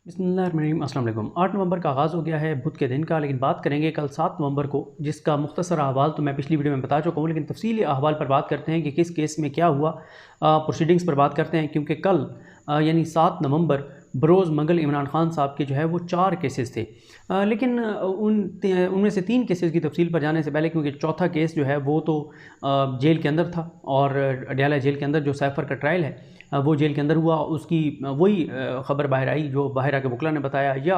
बिस्मिल्लाहिर्रहमानिर्रहीम। अस्सलाम वालेकुम। 8 नवंबर का आगाज़ हो गया है बुध के दिन का, लेकिन बात करेंगे कल 7 नवंबर को, जिसका मुख्तसर अहवाल तो मैं पिछली वीडियो में बता चुका हूँ, लेकिन तफसीली अहवाल पर बात करते हैं कि किस केस में क्या हुआ। प्रोसीडिंग्स पर बात करते हैं, क्योंकि कल यानी 7 नवंबर बरोज़ मंगल इमरान खान साहब के जो है वो 4 केसेस थे। लेकिन उनमें से 3 केसेस की तफसील पर जाने से पहले, क्योंकि चौथा केस जो है वो तो जेल के अंदर था, और अडयाला जेल के अंदर जो सैफर का ट्रायल है वो जेल के अंदर हुआ, उसकी वही ख़बर बाहर आई जो बाहर आके वकला ने बताया, या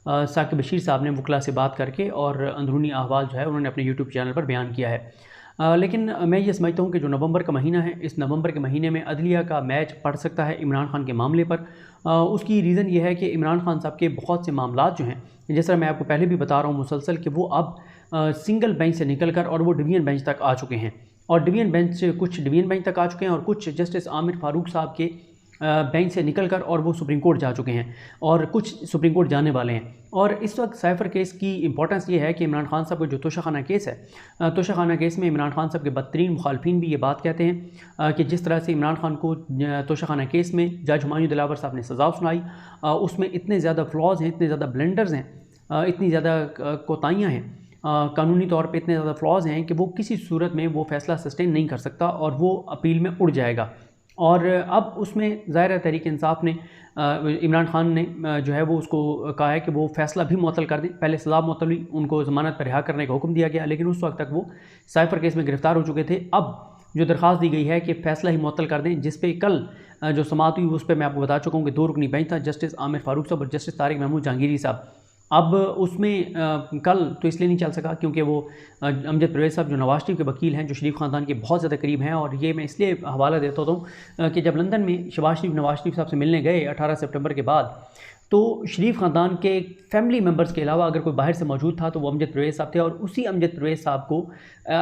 साकिब बशीर साहब ने वकला से बात करके और अंदरूनी अहवाल जो है उन्होंने अपने यूट्यूब चैनल पर बयान किया है। लेकिन मैं ये समझता हूँ कि जो नवंबर का महीना है, इस नवंबर के महीने में अदलिया का मैच पड़ सकता है इमरान खान के मामले पर। उसकी रीज़न ये है कि इमरान खान साहब के बहुत से मामलात जो हैं, जिस तरह मैं आपको पहले भी बता रहा हूँ मुसलसल, कि वो अब सिंगल बेंच से निकल कर और वो डिवीज़न बेंच तक आ चुके हैं, और डिवीज़न बेंच से कुछ डिवीज़न बेंच तक आ चुके हैं, और कुछ जस्टिस आमिर फ़ारूक साहब के बेंच से निकल कर और वो सुप्रीम कोर्ट जा चुके हैं, और कुछ सुप्रीम कोर्ट जाने वाले हैं। और इस वक्त साइफ़र केस की इंपॉर्टेंस ये है कि इमरान खान साहब का जो तोशाखाना केस है, तोशाखाना केस में इमरान खान साहब के बदतरीन मुखालफिन भी ये बात कहते हैं कि जिस तरह से इमरान खान को तोशाखाना केस में जज हुमायूं दिलावर साहब ने सज़ा सुनाई, उसमें इतने ज़्यादा फ्लॉज हैं, इतने ज़्यादा ब्लेंडर्स हैं, इतनी ज़्यादा कोताहियाँ हैं, कानूनी तौर पे इतने ज़्यादा फ्लॉज हैं कि वो किसी सूरत में वो फ़ैसला सस्टेन नहीं कर सकता और वो अपील में उड़ जाएगा। और अब उसमें ज़ाहिर है तहरीक इंसाफ ने इमरान खान ने जो है वो उसको कहा है कि वो फ़ैसला भी मुअत्तल कर दें। पहले सज़ा मुअत्तल हुई, उनको ज़मानत पर रिहा करने का हुक्म दिया गया, लेकिन उस वक्त तक वो साइफ़र केस में गिरफ़्तार हो चुके थे। अब जो दरख्वास्त दी गई है कि फ़ैसला ही मुअत्तल कर दें, जिस पे कल जो समाअत हुई उस पर मैं आपको बता चुका हूँ कि 2 रुकनी बेंच था, जस्टिस आमिर फ़ारूक साहब और जस्टिस तारिक महमूद जहांगीरी साहब। अब उसमें कल तो इसलिए नहीं चल सका क्योंकि वो अमजद परवेज़ साहब जो नवाज शरीफ के वकील हैं, जो शरीफ ख़ानदान के बहुत ज़्यादा करीब हैं, और ये मैं इसलिए हवाला देता हूँ कि जब लंदन में शहबाज शरीफ नवाज शरीफ साहब से मिलने गए 18 सितंबर के बाद, तो शरीफ ख़ानदान के फैमिली मेम्बर्स के अलावा अगर कोई बाहर से मौजूद था तो वो अमजद परवेज़ साहब थे, और उसी अमजद परवेज़ साहब को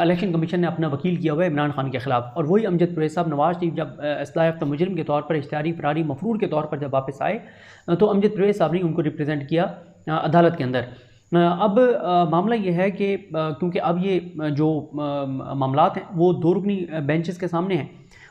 इलेक्शन कमीशन ने अपना वकील किया हुआ है इमरान खान के ख़िलाफ़। और वही अमजद परवेज़ साहब नवाज शरीफ जब इस्लाह याफ्ता मुजरिम के तौर पर, इश्तिहारी फरारी मफरूर के तौर पर जब वापस आए, तो अमजद परवेज़ साहब ने उनको रिप्रेजेंट किया अदालत के अंदर। अब मामला ये है कि क्योंकि अब ये जो मामलात हैं वो 2 रुकनी बेंचेस के सामने हैं,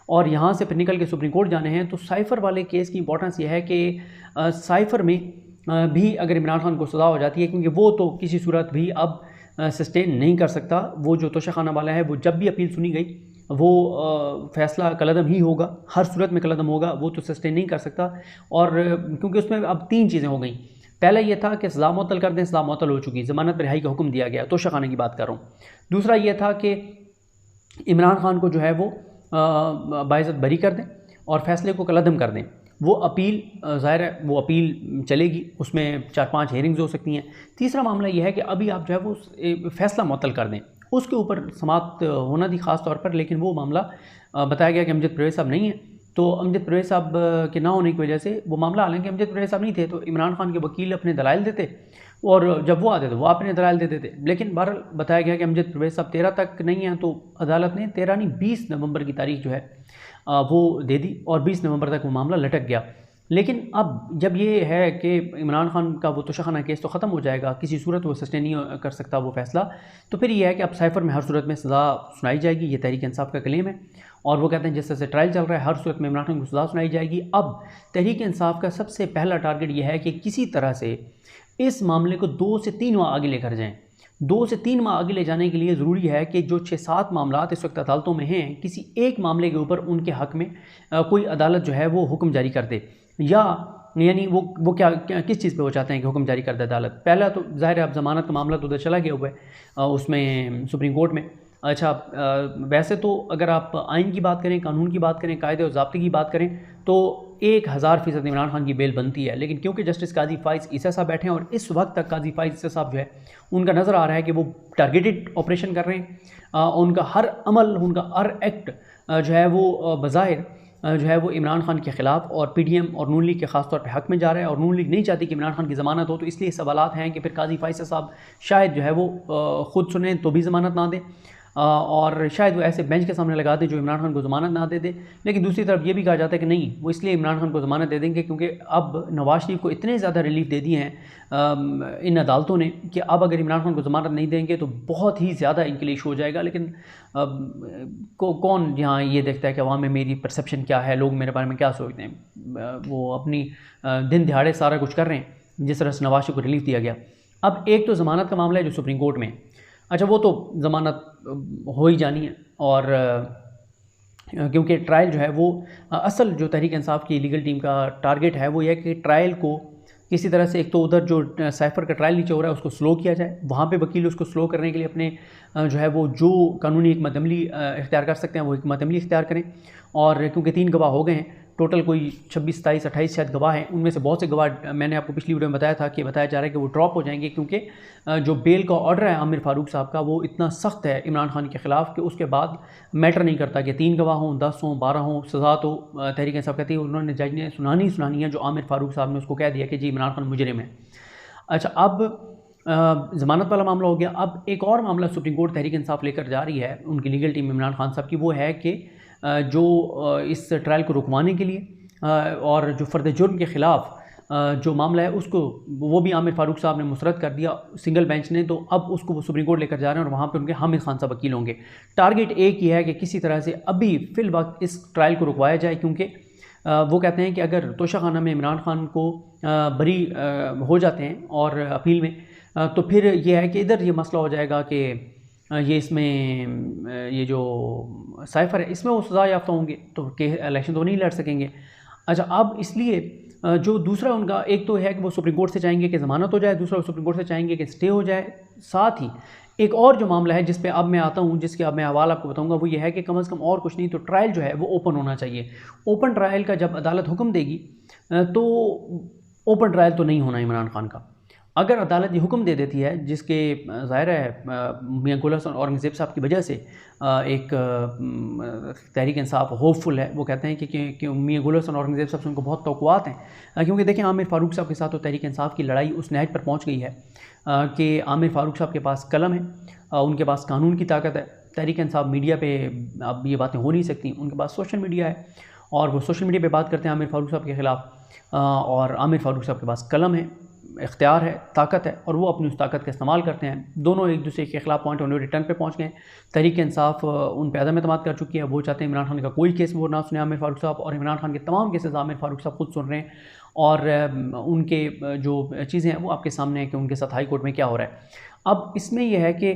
और यहाँ से फिर निकल के सुप्रीम कोर्ट जाने हैं, तो साइफ़र वाले केस की इंपॉर्टेंस ये है कि साइफ़र में भी अगर इमरान खान को सज़ा हो जाती है, क्योंकि वो तो किसी सूरत भी अब सस्टेन नहीं कर सकता। वो जो तोशाखाना वाला है, वो जब भी अपील सुनी गई वो फ़ैसला कलअदम ही होगा, हर सूरत में कलअदम होगा, वो तो सस्टेन नहीं कर सकता। और क्योंकि उसमें अब 3 चीज़ें हो गई। पहला ये था कि सज़ा मुअत्तल कर दें, सज़ा मुअत्तल हो चुकी, ज़मानत पर रिहाई का हुक्म दिया गया, तोशाखाना की बात कर रहा हूँ। दूसरा ये था कि इमरान खान को जो है वो बाइज़्ज़त बरी कर दें और फ़ैसले को कलअदम कर दें। वो अपील ज़ाहिर है वो अपील चलेगी, उसमें 4-5 हेयरिंग्स हो सकती हैं। तीसरा मामला ये है कि अभी आप जो है वो फ़ैसला मुअत्तल कर दें, उसके ऊपर समाअत होना थी ख़ास तौर पर, लेकिन वो मामला बताया गया कि अमजद परवेज़ साहब नहीं हैं, तो अमजद परवेज़ साहब के ना होने की वजह से वो मामला, हालांकि अमजद परवेज़ साहब नहीं थे तो इमरान खान के वकील अपने दलाइल देते, और जब वो आते थे वो अपने दलाइल देते थे। लेकिन बहरहाल बताया गया कि अमजद परवेज़ साहब 13 तक नहीं हैं, तो अदालत ने 13 नहीं 20 नवंबर की तारीख जो है वो दे दी, और 20 नवंबर तक वो मामला लटक गया। लेकिन अब जब ये है कि इमरान खान का वो तोशाखाना केस तो ख़त्म हो जाएगा, किसी सूरत वो सस्टेन नहीं कर सकता वो फ़ैसला, तो फिर ये है कि अब साइफ़र में हर सूरत में सज़ा सुनाई जाएगी, ये तहरीक इंसाफ का क्लेम है। और वो कहते हैं जिस तरह से ट्रायल चल रहा है, हर सूरत में इमरान खान को सज़ा सुनाई जाएगी। अब तहरीक इंसाफ का सबसे पहला टारगेट ये है कि किसी तरह से इस मामले को 2 से 3 माह आगे लेकर जाएँ। 2 से 3 माह आगे ले जाने के लिए ज़रूरी है कि जो 6-7 मामलात इस वक्त अदालतों में हैं, किसी एक मामले के ऊपर उनके हक़ में कोई अदालत जो है वो हुक्म जारी कर दे, या यानी वो क्या किस चीज़ पे वो चाहते हैं कि हुक्म जारी कर दे अदालत। पहला तो ज़ाहिर है अब ज़मानत का मामला तो उधर चला गया हुआ है उसमें सुप्रीम कोर्ट में। अच्छा, वैसे तो अगर आप आइन की बात करें, कानून की बात करें, कायदे और ज़ाब्ते की बात करें, तो 1000% इमरान खान की बेल बनती है। लेकिन क्योंकि जस्टिस काजी फ़ाइज़ ईसा साहब बैठे हैं, और इस वक्त तक काजी फ़ाइज़ ईसा साहब जो है उनका नज़र आ रहा है कि वो टारगेटेड ऑपरेशन कर रहे हैं, उनका हर अमल, उनका हर एक्ट जो है वो बज़ाहिर जो है वो इमरान खान के ख़िलाफ़ और पीडीएम और नून लीग के ख़ास तौर पे हक़ में जा रहा है, और नून लीग नहीं चाहती कि इमरान खान की ज़मानत हो। तो इसलिए सवालात हैं कि फिर काजी फ़ाइज़ साहब शायद जो है वो ख़ुद सुनें तो भी ज़मानत ना दें। और शायद वो ऐसे बेंच के सामने लगा दे जो इमरान खान को ज़मानत ना दे दे। लेकिन दूसरी तरफ ये भी कहा जाता है कि नहीं, वो इसलिए इमरान खान को ज़मानत दे देंगे क्योंकि अब नवाज शरीफ को इतने ज़्यादा रिलीफ दे दिए हैं इन अदालतों ने कि अब अगर इमरान खान को ज़मानत नहीं देंगे तो बहुत ही ज़्यादा इनके लिए इशू हो जाएगा। लेकिन कौन यहाँ ये देखता है कि अवाम में मेरी परसेप्शन क्या है, लोग मेरे बारे में क्या सोचते हैं। वो अपनी दिन दिहाड़े सारा कुछ कर रहे हैं जिस तरह से नवाज शरीफ को रिलीफ दिया गया। अब एक तो ज़मानत का मामला है जो सुप्रीम कोर्ट में, अच्छा वो तो ज़मानत हो ही जानी है। और क्योंकि ट्रायल जो है वो असल जो तहरीक इंसाफ की लीगल टीम का टारगेट है वो यह कि ट्रायल को किसी तरह से, एक तो उधर जो साइफर का ट्रायल नीचे हो रहा है उसको स्लो किया जाए, वहाँ पे वकील उसको स्लो करने के लिए अपने जो है वो जो कानूनी हिकमत अमली इख्तियार कर सकते हैं वो हिकमत अमली इख्तियार करें। और क्योंकि 3 गवाह हो गए हैं टोटल, कोई 26, 27, 28 शायद गवाह हैं, उनमें से बहुत से गवाह मैंने आपको पिछली वीडियो में बताया था कि बताया जा रहा है कि वो ड्रॉप हो जाएंगे क्योंकि जो बेल का ऑर्डर है आमिर फारूक साहब का वो इतना सख्त है इमरान खान के ख़िलाफ़ कि उसके बाद मैटर नहीं करता कि 3 गवाह हों, 10 हों, 12 हों, सज़ा तो तहरीक इंसाफ कहती है उन्होंने जज ने सुनानी है जो आमिर फारूक साहब ने उसको कह दिया कि जी इमरान खान मुजरिम है। अच्छा, अब ज़मानत वाला मामला हो गया। अब एक और मामला सुप्रीम कोर्ट तहरीक इंसाफ लेकर जा रही है उनकी लीगल टीम इमरान खान साहब की, वो है कि जो इस ट्रायल को रुकवाने के लिए और जो फ़र्द जुर्म के ख़िलाफ़ जो मामला है उसको वो भी आमिर फारूक साहब ने मुस्तरद कर दिया सिंगल बेंच ने, तो अब उसको वो सुप्रीम कोर्ट लेकर जा रहे हैं और वहाँ पे उनके हामिद खान साहब वकील होंगे। टारगेट एक ही है कि किसी तरह से अभी फ़िल वक्त इस ट्रायल को रुकवाया जाए, क्योंकि वो कहते हैं कि अगर तोशाखाना में इमरान खान को बरी हो जाते हैं और अपील में, तो फिर ये है कि इधर ये मसला हो जाएगा कि ये इसमें ये जो साइफर है इसमें वो सज़ा याफ्ता होंगे तो के इलेक्शन तो नहीं लड़ सकेंगे। अच्छा, अब इसलिए जो दूसरा उनका एक तो है कि वो सुप्रीम कोर्ट से चाहेंगे कि ज़मानत हो जाए, दूसरा वो सुप्रीम कोर्ट से चाहेंगे कि स्टे हो जाए। साथ ही एक और जो मामला है जिस पे अब मैं आता हूँ, जिसके अब मैं हवाल आपको बताऊंगा, वो ये है कि कम से कम और कुछ नहीं तो ट्रायल जो है वो ओपन होना चाहिए। ओपन ट्रायल का जब अदालत हुक्म देगी तो ओपन ट्रायल तो नहीं होना इमरान खान का। अगर अदालत ये हुक्म दे देती है, जिसके ज़ाहिर है मियां गुल हसन औरंगज़ेब साहब की वजह से एक तहरीक इंसाफ होपफुल है, वो कहते हैं कि मियां गुल हसन औरंगज़ेब साहब से उनको बहुत तवक्कुआत हैं, क्योंकि देखें आमिर फारूक साहब के साथ तो तहरीक इंसाफ की लड़ाई उस नहज पर पहुँच गई है कि आमिर फारूक साहब के पास कलम है, उनके पास कानून की ताकत है। तहरीक इंसाफ मीडिया पर अब ये बातें हो नहीं सकती, उनके पास सोशल मीडिया है और वो सोशल मीडिया पर बात करते हैं आमिर फारूक साहब के ख़िलाफ़, और आमिर फारूक साहब के पास कलम है, इख्तियार है, ताकत है, और वो अपनी उस ताकत का इस्तेमाल करते हैं। दोनों एक दूसरे के खिलाफ पॉइंट ऑफ रिटर्न पे पहुंच गए। तहरीक इंसाफ उन पर अदम एतमाद कर चुकी है, वो चाहते हैं इमरान खान का कोई केस वो ना सुने आमिर फारूक साहब, और इमरान खान के तमाम केसेस आमिर फारूक साहब खुद सुन रहे हैं, और उनके जो चीज़ें हैं वो आपके सामने है कि उनके साथ हाई कोर्ट में क्या हो रहा है। अब इसमें यह है कि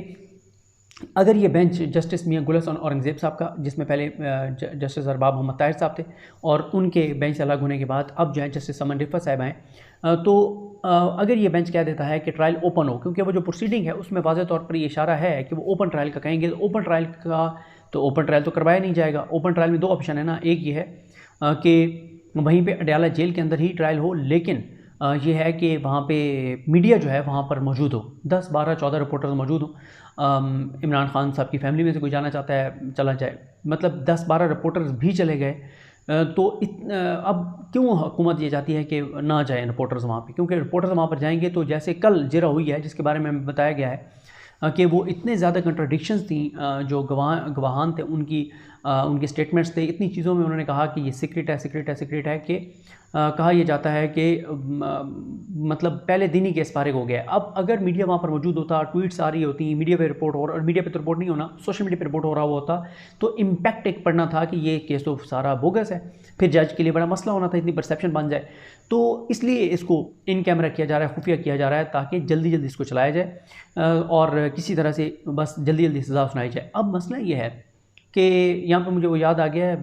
अगर ये बेंच जस्टिस मियां गुल हसन औरंगज़ेब साहब का, जिसमें पहले जस्टिस अरबाब मोहम्मद ताहिर साहब थे, और उनके बेंच से अलग होने के बाद अब जो है जस्टिस समन रिफ़त साहब आए, तो अगर ये बेंच कह देता है कि ट्रायल ओपन हो, क्योंकि वो जो प्रोसीडिंग है उसमें वाज़ेह तौर पर ये इशारा है कि वो ओपन ट्रायल का कहेंगे, तो ओपन ट्रायल का तो ओपन ट्रायल तो करवाया नहीं जाएगा। ओपन ट्रायल में 2 ऑप्शन है ना, एक ये है कि वहीं पर अडयाला जेल के अंदर ही ट्रायल हो, लेकिन ये है कि वहाँ पे मीडिया जो है वहाँ पर मौजूद हो, 10, 12, 14 रिपोर्टर्स मौजूद हो। इमरान खान साहब की फैमिली में से कोई जाना चाहता है चला जाए, मतलब 10-12 रिपोर्टर्स भी चले गए तो अब क्यों हुकूमत ये चाहती है कि ना जाए रिपोर्टर्स वहाँ पे, क्योंकि रिपोर्टर्स वहाँ पर जाएंगे तो जैसे कल जिरा हुई है जिसके बारे में बताया गया है कि वो इतने ज़्यादा कंट्राडिक्शंस थी, जो गवाहान थे उनके स्टेटमेंट्स थे, इतनी चीज़ों में उन्होंने कहा कि ये सीक्रेट है कि कहा यह जाता है कि मतलब पहले दिन ही केस फारिग हो गया। अब अगर मीडिया वहाँ पर मौजूद होता, ट्वीट्स आ रही होती, मीडिया पे रिपोर्ट हो रहा, और मीडिया पे तो रिपोर्ट नहीं होना, सोशल मीडिया पे रिपोर्ट हो रहा होता, तो इम्पैक्ट एक पड़ना था कि ये केस तो सारा बोगस है, फिर जज के लिए बड़ा मसला होना था, इतनी परसेप्शन बन जाए। तो इसलिए इसको इन कैमरा किया जा रहा है, खुफिया किया जा रहा है, ताकि जल्दी जल्दी इसको चलाया जाए और किसी तरह से बस जल्दी जल्दी सज़ा सुनाई जाए। अब मसला ये है कि यहाँ पर मुझे वो याद आ गया है,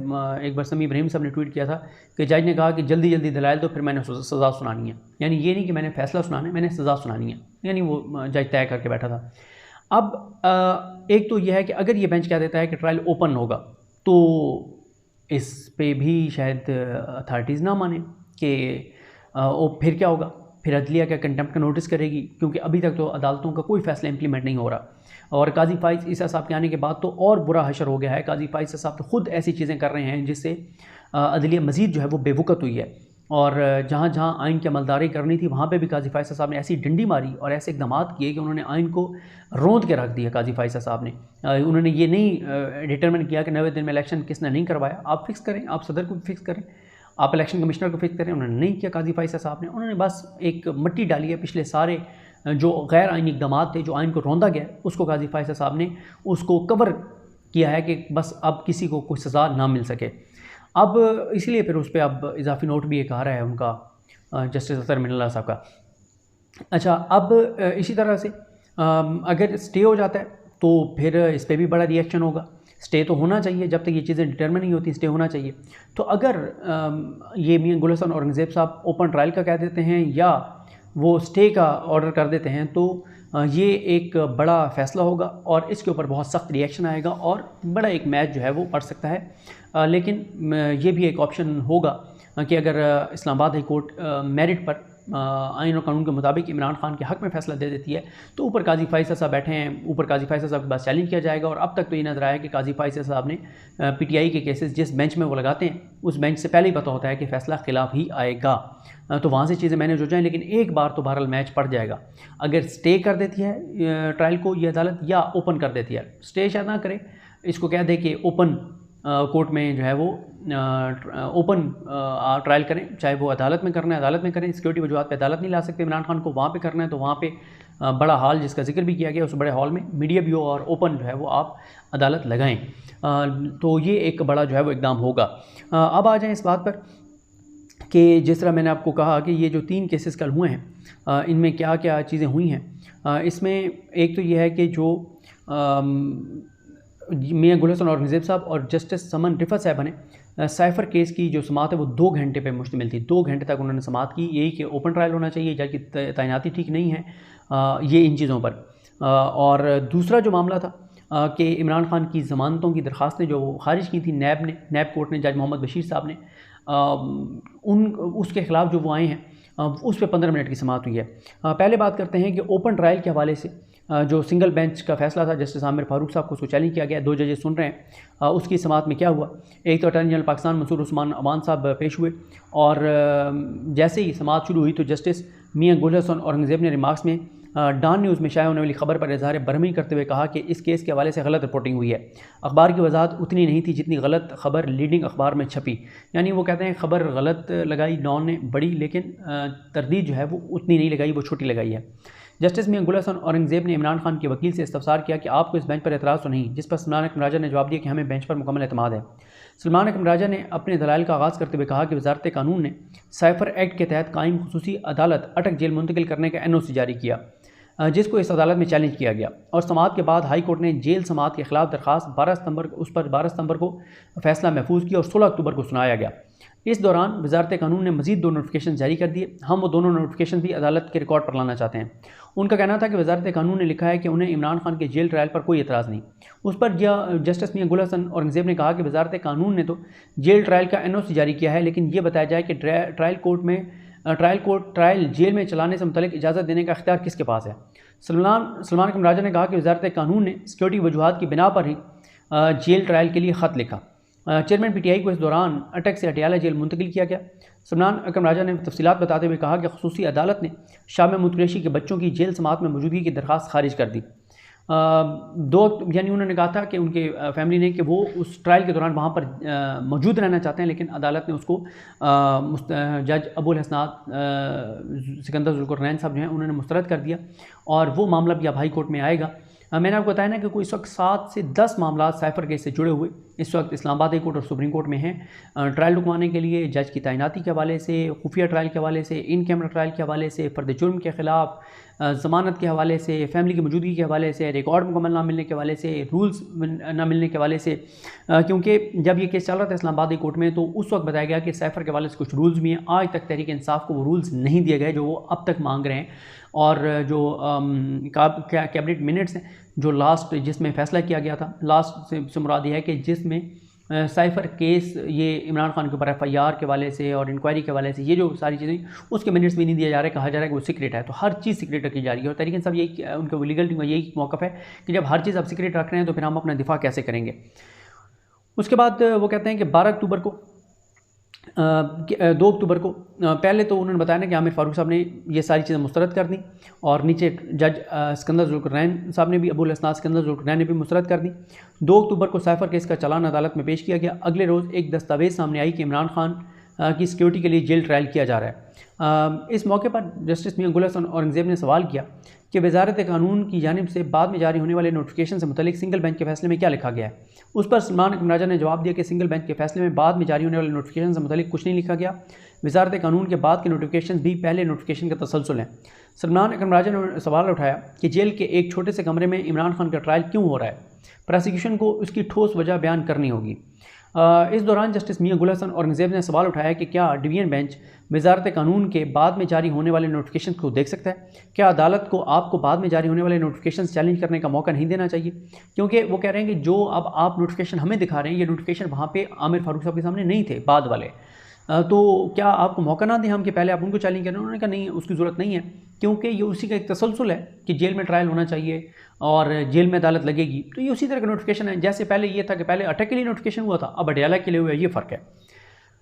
एक बार समी इब्राहिम साहब ने ट्वीट किया था कि जज ने कहा कि जल्दी जल्दी दलाइल दो, फिर मैंने सज़ा सुनानी है। यानी ये नहीं कि मैंने फ़ैसला सुनाना है, मैंने सज़ा सुनानी है, यानी वो जज तय करके बैठा था। अब एक तो यह है कि अगर ये बेंच कह देता है कि ट्रायल ओपन होगा, तो इस पे भी शायद अथॉरिटीज़ ना माने कि फिर क्या होगा, फिर अदलिया क्या कंटेम्प्ट का नोटिस करेगी, क्योंकि अभी तक तो अदालतों का कोई फ़ैसला इंप्लीमेंट नहीं हो रहा। और काजी फ़ाइज़ ईसा साहब के आने के बाद तो और बुरा हशर हो गया है। काजी फ़ाइज़ साहब तो ख़ुद ऐसी चीज़ें कर रहे हैं जिससे अदलिया मज़ीद जो है वो बेवकत हुई है। और जहाँ जहाँ आइन की अमलदारी करनी थी वहाँ पे भी काजी फ़ैसल साहब ने ऐसी डंडी मारी और ऐसे इकदाम किए कि उन्होंने आइन को रोंद के रख दिया। काजी फ़ैसल साहब ने उन्होंने ये नहीं डिटरमिन किया कि 90 दिन में इलेक्शन किसने नहीं करवाया, आप फिक्स करें, आप सदर को फिक्स करें, आप इलेक्शन कमिश्नर को फिक्स करें। उन्होंने नहीं किया काजी फ़ैसल साहब ने, उन्होंने बस एक मिट्टी डाली है पिछले सारे जो गैर आइनी इकदाम थे, जो आइन को रौंदा गया, उसको काजी फ़ैसल साहब ने उसको कवर किया है कि बस अब किसी को कोई सज़ा ना मिल सके। अब इसलिए फिर उस पर अब इजाफी नोट भी एक आ रहा है उनका, जस्टिस अतर मिनल्ला साहब का। अच्छा, अब इसी तरह से अगर स्टे हो जाता है तो फिर इस पर भी बड़ा रिएक्शन होगा। स्टे तो होना चाहिए, जब तक ये चीज़ें डिटरमिन नहीं होती स्टे होना चाहिए। तो अगर ये मियां गुल हसन औरंगज़ेब साहब ओपन ट्रायल का कह देते हैं या वो स्टे का ऑर्डर कर देते हैं तो ये एक बड़ा फ़ैसला होगा और इसके ऊपर बहुत सख्त रिएक्शन आएगा और बड़ा एक मैच जो है वो पड़ सकता है। लेकिन ये भी एक ऑप्शन होगा कि अगर इस्लामाबाद हाई कोर्ट मेरिट पर आइन और कानून के मुताबिक इमरान खान के हक़ में फ़ैसला दे देती है तो ऊपर काजी फ़ैसल साहब बैठे हैं, ऊपर काजी फ़ैसल साहब के पास चैलेंज किया जाएगा। और अब तक तो ये नज़र आया कि काजी फ़ैसल साहब ने PTI के केसेस जिस बेंच में वो लगाते हैं उस बेंच से पहले ही पता होता है कि फ़ैसला ख़िलाफ़ ही आएगा, तो वहाँ से चीज़ें मैनेज हो जाएँ। लेकिन एक बार तो बहरहाल मैच पड़ जाएगा। अगर स्टे कर देती है ट्रायल को ये अदालत या ओपन कर देती है, स्टे शायद ना करे, इसको कह दे कि ओपन कोर्ट में जो है वो ओपन ट्रायल करें, चाहे वो अदालत में करना है अदालत में करें, सिक्योरिटी वजूहत पे अदालत नहीं ला सकते इमरान खान को, वहाँ पे करना है तो वहाँ पे बड़ा हॉल जिसका जिक्र भी किया गया उस बड़े हॉल में मीडिया भी हो और ओपन जो है वो आप अदालत लगाएं। तो ये एक बड़ा जो है वो इकदाम होगा। अब आ जाएँ इस बात पर कि जिस तरह मैंने आपको कहा कि ये जो 3 केसेस कल हुए हैं इनमें क्या क्या चीज़ें हुई हैं। इसमें एक तो ये है कि जो मियां गुल हसन औरंगज़ेब साहब और जस्टिस समन रिफ़त साहब ने साइफ़र केस की जो समाअत है वो 2 घंटे पे मुश्तमिल थी। 2 घंटे तक उन्होंने समाअत की, यही कि ओपन ट्रायल होना चाहिए, जज की तैनाती ठीक नहीं है, ये इन चीज़ों पर। और दूसरा जो मामला था कि इमरान खान की ज़मानतों की दरख्वास्तें जो खारिज की थी नैब कोर्ट ने, जज मोहम्मद बशीर साहब ने, उसके ख़िलाफ़ जो वो आए हैं उस पर 15 मिनट की समाअत हुई है। पहले बात करते हैं कि ओपन ट्रायल के हवाले से जो सिंगल बेंच का फ़ैसला था जस्टिस आमिर फ़ारूक साहब को उसको चैलेंज किया गया, 2 जजेस सुन रहे हैं। उसकी समाअत में क्या हुआ, एक तो अटॉर्नी जनरल पाकिस्तान मंसूर उस्मान अमान साहब पेश हुए और जैसे ही समाअत शुरू हुई तो जस्टिस मियां गुल हसन औरंगज़ेब ने रिमार्क्स में डॉन न्यूज़ में शाया होने वाली खबर पर इज़हार बरहमी करते हुए कहा कि इस केस के हवाले से गलत रिपोर्टिंग हुई है। अखबार की वजाहत उतनी नहीं थी जितनी गलत खबर लीडिंग अखबार में छपी। यानी वो कहते हैं खबर गलत लगाई डॉन ने बड़ी, लेकिन तरदीद जो है वो उतनी नहीं लगाई, वो छोटी लगाई है। जस्टिस मियां गुल हसन औरंगज़ेब ने इमरान खान के वकील से इस्तफसार किया कि आपको इस बेंच पर एतराज़ तो नहीं, जिस पर सलमान अकरम राजा ने जवाब दिया कि हमें बेंच पर मुकम्मल एतमाद है। सलमान अकरम राजा ने अपने दलाइल का आगाज़ करते हुए कहा कि वजारत कानून ने साइफ़र एक्ट के तहत कायम खुसूसी अदालत अटक जेल मुंतकिल करने का NOC जारी किया, जिसको इस अदालत में चैलेंज किया गया। और समाअत के बाद हाई कोर्ट ने जेल समाअत के खिलाफ दरख्वास्त 12 सितंबर को फ़ैसला महफूज किया और 16 अक्टूबर को सुनाया गया। इस दौरान वजारत कानून ने मज़ीद 2 नोटिफिकेशन जारी कर दिए। हम वो दोनों नोटिफिकेशन भी अदालत के रिकॉर्ड पर लाना चाहते हैं। उनका कहना था कि वजारत कानून ने लिखा है कि उन्हें इमरान खान के जेल ट्रायल पर कोई एतराज़ नहीं। उस पर जस्टिस मियां गुल हसन औरंगज़ेब ने कहा कि वजारत कानून ने तो जेल ट्रायल का NOC जारी किया है, लेकिन ये बताया जाए कि ट्रायल जेल में चलाने से मुतल्लिक इजाज़त देने का इख्तियार किसके पास है। सलमान अकरम राजा ने कहा कि वजारत कानून ने सिक्योरिटी वजूहात की बिना पर ही जेल ट्रायल के लिए ख़त लिखा। चेयरमैन PTI को इस दौरान अटक से अटियाला जेल मुंतकिल किया गया। सलमान अकरम राजा ने तफसीलात बताते हुए कहा कि खुसूसी अदालत ने शाम मुतरेशी के बच्चों की जेल समाअत में मौजूदगी की दरख्वास्त खारिज कर दी। यानी उन्होंने कहा था कि उनके फैमिली ने कि वो उस ट्रायल के दौरान वहाँ पर मौजूद रहना चाहते हैं, लेकिन अदालत ने उसको जज अबुल हसनात सिकंदर जुल्करनैन साहब जो हैं उन्होंने मुस्तरद कर दिया और वो मामला भी अब हाई कोर्ट में आएगा। मैंने आपको बताया ना कि कोई इस वक्त 7 से 10 मामला साइफ़र केस से जुड़े हुए इस वक्त इस्लामाबाद हाई कोर्ट और सुप्रीम कोर्ट में हैं। ट्रायल रुकवाने के लिए, जज की तैनाती के हवाले से, खुफिया ट्रायल के हवाले से, इन कैमरा ट्रायल के हवाले से, फ़र्द जुर्म के ख़िलाफ़, ज़मानत के हवाले से, फैमिली की मौजूदगी के हवाले से, रिकॉर्ड मुकम्मल ना मिलने के हवाले से, रूल्स ना मिलने के हवाले से। क्योंकि जब ये केस चल रहा था इस्लामाबाद हाई कोर्ट में तो उस वक्त बताया गया कि साइफ़र के हवाले से कुछ रूल्स भी हैं। आज तक तहरीक इंसाफ को वो रूल्स नहीं दिए गए जो वो अब तक मांग रहे हैं। और जो कैबिनेट मिनट्स हैं जो लास्ट जिसमें फ़ैसला किया गया था, लास्ट से मुराद ये है कि जिसमें साइफ़र केस ये इमरान खान के ऊपर FIR के हवाले से और इंक्वायरी के हवाले से ये जो सारी चीज़ें उसके मिनट्स भी नहीं दिया जा रहा है, कहा जा रहा है कि वो सीक्रेट है। तो हर चीज़ सीक्रेट रखी जा रही है और तहरीक इंसाफ यही उनके लीगल का यही मौक़िफ़ है कि जब हर चीज़ आप सीक्रेट रख रहे हैं तो फिर हम अपना दिफा कैसे करेंगे। उसके बाद वो कहते हैं कि 12 अक्टूबर को 2 अक्टूबर को पहले तो उन्होंने बताया ना कि आमिर फारूक साहब ने ये सारी चीज़ें मुस्तरद कर दी और नीचे जज सिकंदर जुल्करनैन साहब ने भी, अबुल हसनात सिकंदर जुल्करनैन ने भी मुस्तरद कर दी। 2 अक्टूबर को साइफर केस का चालान अदालत में पेश किया गया। अगले रोज़ एक दस्तावेज़ सामने आई कि इमरान खान की सिक्योरिटी के लिए जेल ट्रायल किया जा रहा है। इस मौके पर जस्टिस मियां गुल हसन औरंगज़ेब ने सवाल किया कि वज़ारत कानून की जानिब से बाद में जारी होने वाले नोटिफिकेशन से मुतल्लिक सिंगल बेंच के फैसले में क्या लिखा गया है। उस पर सलमान अकरम राजा ने जवाब दिया कि सिंगल बेंच के फैसले में बाद में जारी होने वाले नोटिफिकेशन से मुतल्लिक कुछ नहीं लिखा गया। वज़ारत कानून के बाद के नोटिफिकेशन भी पहले नोटिफिकेशन का तसलसल हैं। सलमान अकरम राजा ने सवाल उठाया कि जेल के एक छोटे से कमरे में इमरान खान का ट्रायल क्यों हो रहा है। प्रोसिक्यूशन को उसकी ठोस वजह बयान करनी होगी। इस दौरान जस्टिस मियां गुल हसन औरंगज़ेब ने सवाल उठाया कि क्या डिवीज़न बेंच वज़ारत कानून के बाद में जारी होने वाले नोटिफिकेशन को देख सकता है। क्या अदालत को आपको बाद में जारी होने वाले नोटिफिकेशन चैलेंज करने का मौका नहीं देना चाहिए, क्योंकि वो कह रहे हैं कि जो अब आप नोटिफिकेशन हमें दिखा रहे हैं ये नोटिफिकेशन वहाँ पे आमिर फारूक साहब के सामने नहीं थे बाद वाले। तो क्या आपको मौका ना दें हम कि पहले आप उनको चैलेंज करें। उन्होंने कहा नहीं, उसकी ज़रूरत नहीं है, क्योंकि ये उसी का एक तसलसल है कि जेल में ट्रायल होना चाहिए और जेल में अदालत लगेगी। तो ये उसी तरह का नोटिफिकेशन है जैसे पहले ये था कि पहले अटक के लिए नोटिफिकेशन हुआ था, अब अडयाला के लिए हुआ है, ये फ़र्क है।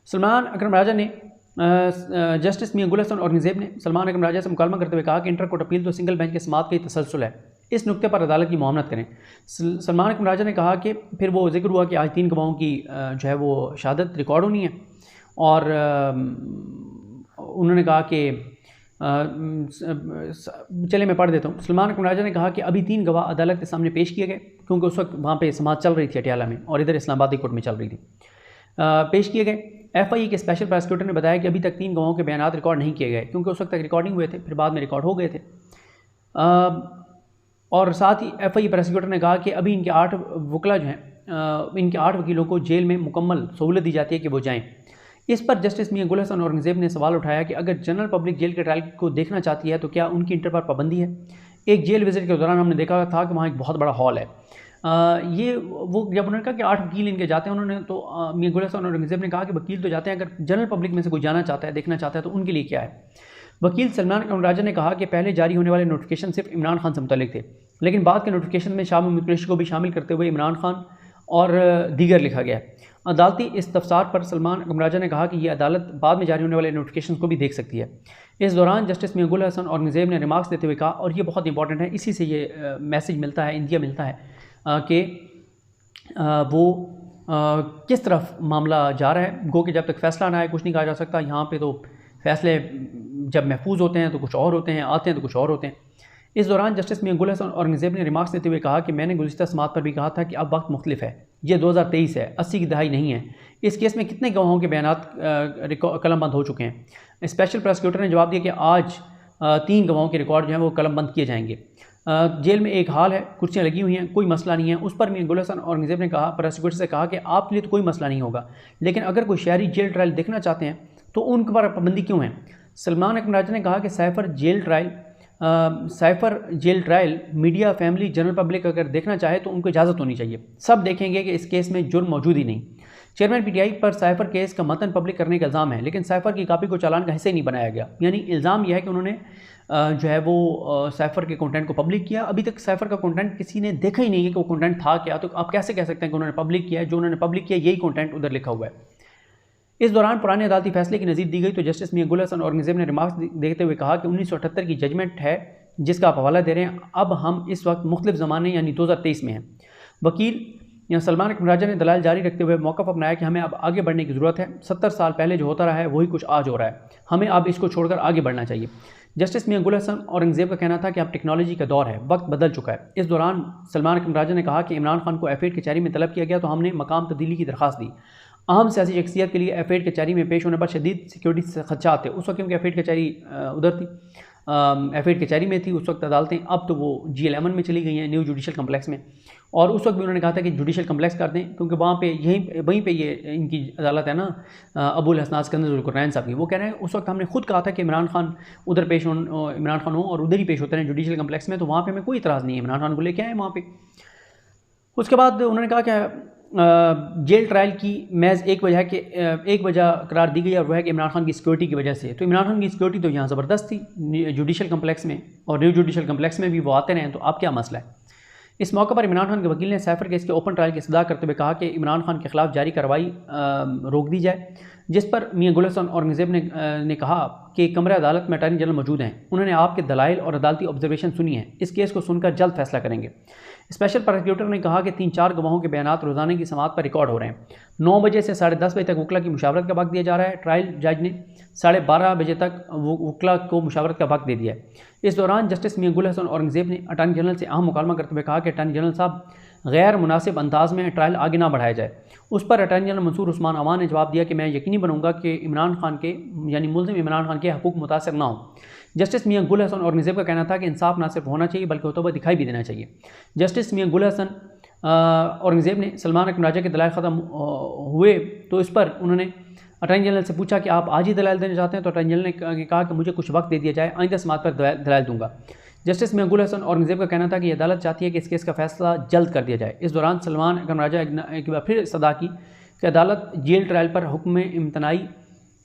सलमान अकरम राजा ने जस्टिस मियां गुल हसन औरंगज़ेब ने सलमान अकरम राजा से मुकालमा करते हुए कहा कि इंटर कोर्ट अपील तो सिंगल बेंच के समात का ही तसलसल है, इस नुक्ते पर अदालत की मुआवनत करें। सलमान अकरम राजा ने कहा कि फिर वो जिक्र हुआ कि आज 3 गवाहों की जो है वो शहादत रिकॉर्ड होनी है और उन्होंने कहा कि चले मैं पढ़ देता हूँ। सलमान अकरम राजा ने कहा कि अभी 3 गवाह अदालत के सामने पेश किए गए, क्योंकि उस वक्त वहाँ पे समात चल रही थी अटियाला में और इधर इस्लामाबाद कोर्ट में चल रही थी। पेश किए गए। FIA के स्पेशल प्रोसिक्यूटर ने बताया कि अभी तक 3 गवाहों के बयान रिकॉर्ड नहीं किए गए, क्योंकि उस वक्त तक रिकॉर्डिंग हुए थे, फिर बाद में रिकॉर्ड हो गए थे। और साथ ही FIA प्रोसिक्यूटर ने कहा कि अभी इनके 8 वकला जो हैं, इनके 8 वकीलों को जेल में मुकम्मल सहूलत दी जाती है कि वो जाएँ। इस पर जस्टिस मियां गुल हसन औरंगज़ेब ने सवाल उठाया कि अगर जनरल पब्लिक जेल के ट्रायल को देखना चाहती है तो क्या उनकी इंटर पर पाबंदी है। एक जेल विजिट के दौरान हमने देखा था कि वहाँ एक बहुत बड़ा हॉल है। ये वो जब उन्होंने कहा कि 8 वकील इनके जाते हैं, उन्होंने तो मियां गुल हसन औरंगज़ेब ने कहा कि वकील तो जाते हैं, अगर जनरल पब्लिक में से कोई जाना चाहता है, देखना चाहता है तो उनके लिए क्या है। वकील सलमान अकरम राजा ने कहा कि पहले जारी होने वाले नोटिफिकेशन सिर्फ इमरान खान से मुतल्लिक थे, लेकिन बाद के नोटिफिकेशन में शाह महमूद कुरैशी को भी शामिल करते हुए इमरान खान और दीगर लिखा गया है। अदालती इस्तफसार पर सलमान अकरम राजा ने कहा कि यह अदालत बाद में जारी होने वाले नोटिफिकेशन को भी देख सकती है। इस दौरान जस्टिस मियां गुल हसन औरंगज़ेब ने रिमार्क्स देते हुए कहा, और ये बहुत इंपॉर्टेंट है, इसी से ये मैसेज मिलता है, इंडिया मिलता है कि वो किस तरफ मामला जा रहा है। गो कि जब तक फैसला ना आए कुछ नहीं कहा जा सकता। यहाँ पे तो फैसले जब महफूज होते हैं तो कुछ और होते हैं, आते हैं तो कुछ और होते हैं। इस दौरान जस्टिस मियां गुल हसन औरंगज़ेब ने रिमार्क्स देते हुए कहा कि मैंने गुज़िश्ता समात पर भी कहा था कि अब वक्त मुख्तलिफ है, ये 2023 है, 80 की दहाई नहीं है। इस केस में कितने गवाहों के बयानात कलमबंद हो चुके हैं। स्पेशल प्रोसिक्यूटर ने जवाब दिया कि आज 3 गवाहों के रिकॉर्ड जो हैं वो कलमबंद किए जाएंगे। जेल में एक हाल है, कुर्सियाँ लगी हुई हैं, कोई मसला नहीं है। उस पर मियां गुल हसन औरंगज़ेब ने कहा, प्रोसिक्यूटर से कहा कि आपके लिए तो कोई मसला नहीं होगा, लेकिन अगर कोई शहरी जेल ट्रायल देखना चाहते हैं तो उन पर पाबंदी क्यों है। सलमान अकरम राजा ने कहा कि cipher jail trial media, family, general public अगर देखना चाहे तो उनको इजाज़त होनी चाहिए। सब देखेंगे कि इस केस में जुर्म मौजूद ही नहीं। चेयरमैन PTI पर साइफर केस का मतन पब्लिक करने का इल्ज़ाम है, लेकिन साइफर की कापी को चालान का हिस्सा ही नहीं बनाया गया। यानी इल्ज़ाम यह है कि उन्होंने जो है वो साइफर के कंटेंट को पब्लिक किया। अभी तक साइफर का कंटेंट किसी ने देखा ही नहीं है कि वो कंटेंट था क्या, तो आप कैसे कह सकते हैं कि उन्होंने पब्लिक किया है। जो उन्होंने पब्लिक किया यही कंटेंट उधर लिखा हुआ है। इस दौरान पुराने अदालती फैसले की नज़ीर दी गई तो जस्टिस मियां गुल हसन औरंगज़ेब ने रिमार्क्स देते हुए कहा कि 1978 की जजमेंट है जिसका आप हवाला दे रहे हैं, अब हम इस वक्त मुख्तलिफ ज़माने यानी 2023 में हैं। वकील सलमान अकरम राजा ने दलाल जारी रखते हुए मौक़िफ़ अपनाया कि हमें अब आगे बढ़ने की ज़रूरत है। 70 साल पहले जो होता रहा है वही कुछ आज हो रहा है, हमें अब इसको छोड़कर आगे बढ़ना चाहिए। जस्टिस मियां गुल हसन औरंगज़ेब का कहना था कि अब टेक्नोलॉजी का दौर है, वक्त बदल चुका है। इस दौरान सलमान अकरम राजा ने कहा कि इमरान खान को F8 कचहरी में तलब किया गया तो हमने मकाम तब्दीली की दरख्वास्त दी। अहम सियासी शख्सियत के लिए F8 कचहरी में पेश होने पर शदीद सिक्योरिटी से खदशात थे। उस वक्त क्योंकि F8 कचहरी उधर थी, F8 कचहरी में थी उस वक्त अदालतें, अब तो वो G11 में चली गई हैं, न्यू जुडिशल कम्प्लेक्स में। और उस वक्त भी उन्होंने कहा था कि जुडिशल कम्प्लेक्स कर दें, क्योंकि वहाँ पे वहीं पे ये इनकी अदालत है ना, अबुल हसनात सिकंदर जुल्करनैन साहब की। वो कह रहे हैं उस वक्त हमने खुद कहा था कि इमरान खान उधर पेश हो, इमरान खान हो और उधर ही पेश होते हैं जुडिशल कम्प्लेक्स में, तो वहाँ पर हमें कोई इतराज़ नहीं है, इमरान खान को लेके आए वहाँ पर। उसके बाद उन्होंने कहा कि जेल ट्रायल की महज एक वजह करार दी गई और वह है कि इमरान खान की सिक्योरिटी की वजह से। तो इमरान खान की सिक्योरिटी तो यहाँ ज़बरदस्त थी जुडिशल कम्प्लेक्स में, और न्यू जुडिशल कम्प्लेक्स में भी वो आते रहें, तो अब क्या मसला है। इस मौके पर इमरान खान के वकील ने साइफर केस के ओपन ट्रायल की सदा करते हुए कहा कि इमरान खान के खिलाफ जारी कार्रवाई रोक दी जाए। जिस पर मियां गुल हसन औरंगज़ेब ने कहा कि कमरे अदालत में अटॉर्नी जनरल मौजूद हैं, उन्होंने आपके दलाइल और अदालती ऑब्जर्वेशन सुनी है, इस केस को सुनकर जल्द फैसला करेंगे। स्पेशल प्रोसिक्यूटर ने कहा कि 3-4 गवाहों के बयानात रोज़ाना की समाअत पर रिकॉर्ड हो रहे हैं। 9 बजे से 10:30 बजे तक वकला की मुशावरत का वक्त दिया जा रहा है। ट्रायल जज ने 12:30 बजे तक वकला को मुशावरत का वक्त दे दिया है। इस दौरान जस्टिस मियां गुल हसन औरंगज़ेब ने अटॉर्नी जनरल से अहम मुकालमा करते हुए कहा कि अटॉर्नी जनरल साहब, गैर मुनासिब अंदाज में ट्रायल आगे ना बढ़ाया जाए। उस पर अटॉर्नी जनरल मंसूर उस्मान अवान ने जवाब दिया कि मैं यकीनी बनूंगा कि इमरान खान के यानी मुल्ज़िम इमरान खान के हकूक़ मुतासर ना हों। जस्टिस मियां गुल हसन औरंगज़ेब का कहना था कि इंसाफ ना सिर्फ होना चाहिए बल्कि होता हुआ दिखाई भी देना चाहिए। जस्टिस मियां गुल हसन औरंगज़ेब ने सलमान अकरम राजा के दलाइल ख़त्म हुए तो इस पर उन्होंने अटॉर्नी जनरल से पूछा कि आप आज ही दलाइल देना चाहते हैं, तो अटॉर्नी जनरल ने कहा कि मुझे कुछ वक्त दे दिया जाए, आइंदा समाअत पर दलाइल दूंगा। जस्टिस मियां गुल हसन औरंगज़ेब का कहना था कि अदालत चाहती है कि इस केस का फैसला जल्द कर दिया जाए। इस दौरान सलमान अकरम राजा एक बार फिर सदा की कि अदालत जेल ट्रायल पर हुक्म इम्तनाई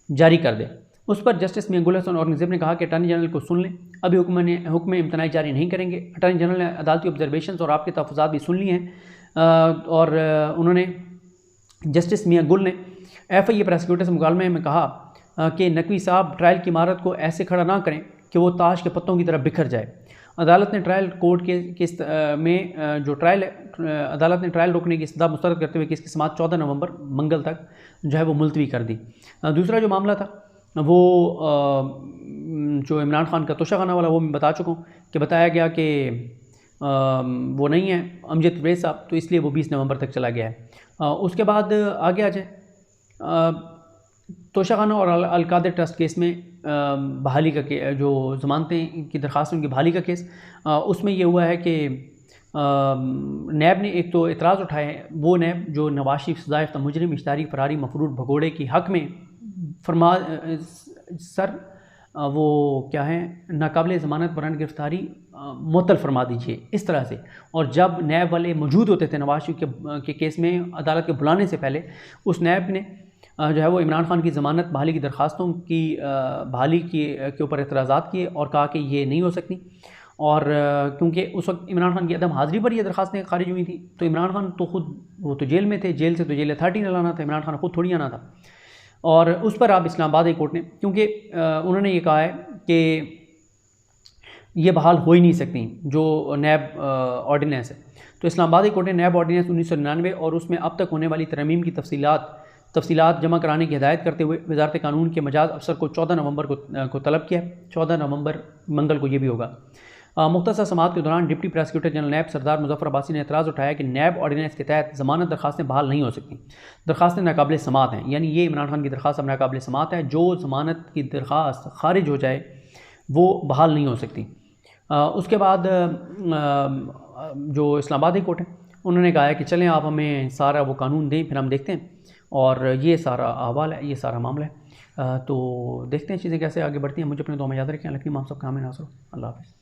जारी कर दे। उस पर जस्टिस मियां गुल हसन औरंगज़ेब ने कहा कि अटॉर्नी जनरल को सुन लें, अभी हुक्म इम्तनाई जारी नहीं करेंगे। अटॉर्नी जनरल ने अदालती ऑब्जर्वेशन और आपके तहफ़्फ़ुज़ात भी सुन लिए हैं और उन्होंने जस्टिस मियां गुल ने FIA प्रोसिक्यूटर से मुकालमे में कहा कि नकवी साहब ट्रायल की इमारत को ऐसे खड़ा ना करें कि वो ताश के पत्तों की तरफ बिखर जाए। अदालत ने ट्रायल कोर्ट के केस में जो ट्रायल अदालत ने ट्रायल रोकने की इस्तदा मुस्तरद करते हुए केस की समाअत 14 नवंबर मंगल तक जो है वो मुलतवी कर दी। दूसरा जो मामला था वो जो इमरान खान का तोशाखाना वाला, वो मैं बता चुका हूँ कि बताया गया कि वो नहीं है अमजद परवेज़ साहब, तो इसलिए वो 20 नवंबर तक चला गया है। उसके बाद आगे आ जाए तोशाखाना और अलकादर ट्रस्ट केस में बहाली का जो ज़मानतें की दरख्वास्त उनकी बहाली का केस, उसमें ये हुआ है कि नैब ने एक तो एतराज़ उठाए हैं, वो नैब जो नवाज शरीफ सज़ा-याफ्ता मुजरिम इश्तारी फरारी मफरूर भगोड़े की हक़ में वो क्या है नाकाबिल ज़मानत वरन गिरफ़्तारी मुअत्तल फरमा दीजिए, इस तरह से। और जब नैब वाले मौजूद होते थे नवाज शरीफ के केस में अदालत के बुलाने से पहले, उस नैब ने जो है वो इमरान खान की ज़मानत बहाली की दरख्वास्तों की बहाली के ऊपर एतराज़ात किए और कहा कि ये नहीं हो सकती। और क्योंकि उस वक्त इमरान खान की अदम हाज़िरी पर ये दरख्वास्तें खारिज हुई थी, तो इमरान खान तो ख़ुद वो तो जेल में थे, जेल से तो जेल अथॉरिटी ने लाना था, इमरान खान ख़ुद थोड़ी आना था। और उस पर अब इस्लामाबाद हाई कोर्ट ने, क्योंकि उन्होंने ये कहा है कि ये बहाल हो ही नहीं सकती जो नैब ऑर्डीनेंस है, तो इस्लामाबाद हाई कोर्ट ने नैब ऑर्डीनेंस 1999 और उसमें अब तक होने वाली तरमीम की तफसीलात जमा कराने की हिदायत करते हुए वज़ारत कानून के मजाज अफसर को 14 नवंबर को तलब किया है। 14 नवंबर मंगल को ये भी होगा। मुख्तसर समाअत के दौरान डिप्टी प्रोसिक्यूटर जनरल नैब सरदार मुज़फ़्फ़र अब्बासी ने एतराज़ उठाया कि नैब ऑर्डीनेंस के तहत ज़मानत दरख्वास्तें बहाल नहीं हो सकती। दरख्वास्तें नाकाबिल समाअत हैं, यानी ये इमरान खान की दरख्वास्त अब नाकाबिल समाअत है। जो ज़मानत की दरख्वास्त खारिज हो जाए वो बहाल नहीं हो सकती। उसके बाद जो इस्लामाबाद हाई कोर्ट है उन्होंने कहा है कि चलें आप हमें सारा वो कानून दें, फिर हम देखते हैं। और ये सारा अहवाल है, ये सारा मामला है। तो देखते हैं चीज़ें कैसे आगे बढ़ती हैं। मुझे अपने दुआ में याद रखें। लकीम आप सब काम नासर। अल्लाह हाफ़िज़।